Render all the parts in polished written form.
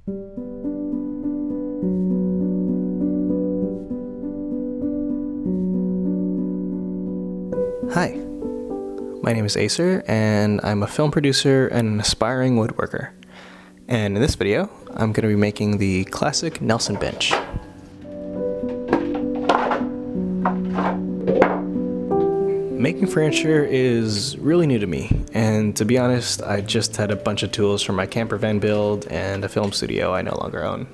Hi, my name is Acer, and I'm a film producer and an aspiring woodworker. And in this video, I'm going to be making the classic Nelson bench. Making furniture is really new to me, and to be honest, I just had a bunch of tools from my camper van build and a film studio I no longer own.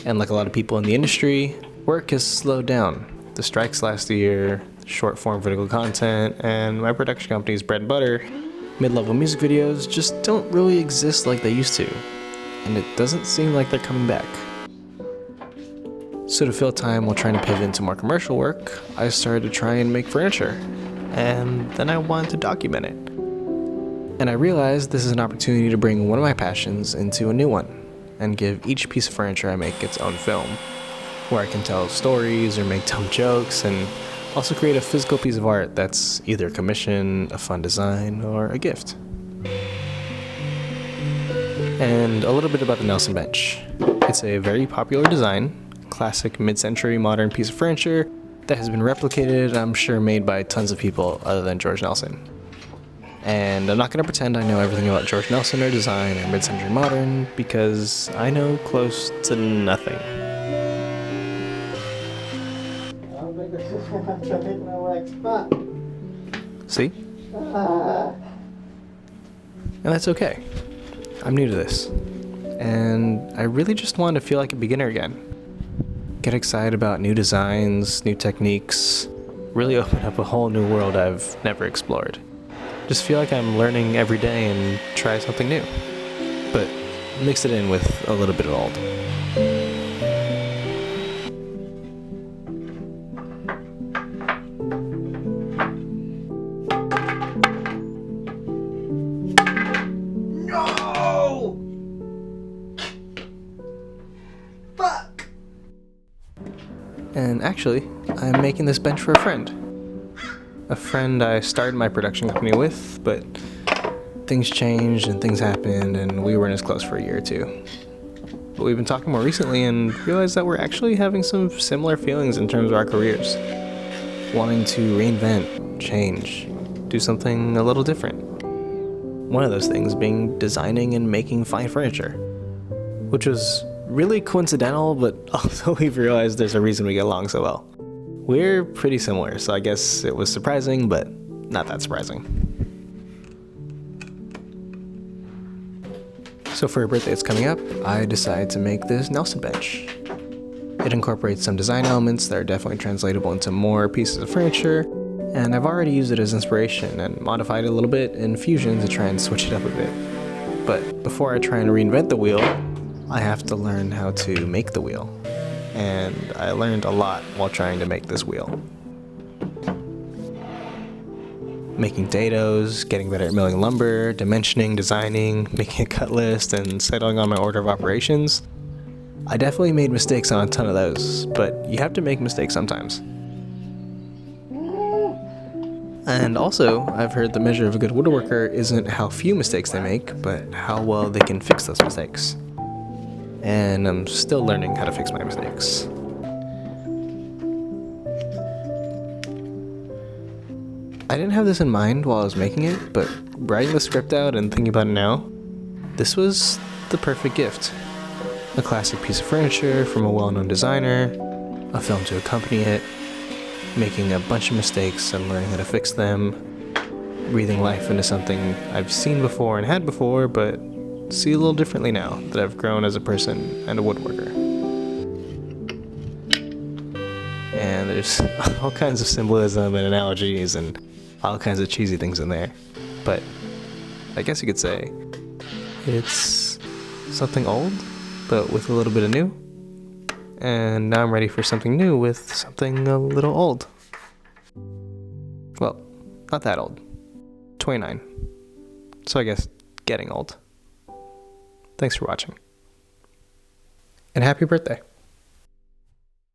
And like a lot of people in the industry, work has slowed down. The strikes last year, short-form vertical content, and my production company's bread and butter, mid-level music videos, just don't really exist like they used to, and it doesn't seem like they're coming back. So to fill time while trying to pivot into more commercial work, I started to try and make furniture, and then I wanted to document it. And I realized this is an opportunity to bring one of my passions into a new one, and give each piece of furniture I make its own film, where I can tell stories or make dumb jokes, and also create a physical piece of art that's either a commission, a fun design, or a gift. And a little bit about the Nelson bench. It's a very popular design, classic mid-century modern piece of furniture that has been replicated, I'm sure made by tons of people other than George Nelson. And I'm not going to pretend I know everything about George Nelson or design or mid-century modern, because I know close to nothing. See? And that's okay. I'm new to this. And I really just want to feel like a beginner again. Get excited about new designs, new techniques, really open up a whole new world I've never explored. Just feel like I'm learning every day and try something new. But mix it in with a little bit of old. No! Fuck! And actually, I'm making this bench for a friend. A friend I started my production company with, but things changed and things happened and we weren't as close for a year or two. But we've been talking more recently and realized that we're actually having some similar feelings in terms of our careers. Wanting to reinvent, change, do something a little different. One of those things being designing and making fine furniture, which was really coincidental, but also we've realized there's a reason we get along so well. We're pretty similar, so I guess it was surprising, but not that surprising. So for her birthday that's coming up, I decided to make this Nelson bench. It incorporates some design elements that are definitely translatable into more pieces of furniture, and I've already used it as inspiration and modified it a little bit in Fusion to try and switch it up a bit. But before I try and reinvent the wheel, I have to learn how to make the wheel. And I learned a lot while trying to make this wheel. Making dados, getting better at milling lumber, dimensioning, designing, making a cut list, and settling on my order of operations. I definitely made mistakes on a ton of those, but you have to make mistakes sometimes. And also, I've heard the measure of a good woodworker isn't how few mistakes they make, but how well they can fix those mistakes. And I'm still learning how to fix my mistakes. I didn't have this in mind while I was making it, but writing the script out and thinking about it now, this was the perfect gift. A classic piece of furniture from a well-known designer, a film to accompany it, making a bunch of mistakes and learning how to fix them, breathing life into something I've seen before and had before, but see a little differently now that I've grown as a person and a woodworker. And there's all kinds of symbolism and analogies and all kinds of cheesy things in there. But I guess you could say it's something old, but with a little bit of new. And now I'm ready for something new with something a little old. Well, not that old. 29. So I guess getting old. Thanks for watching. And happy birthday.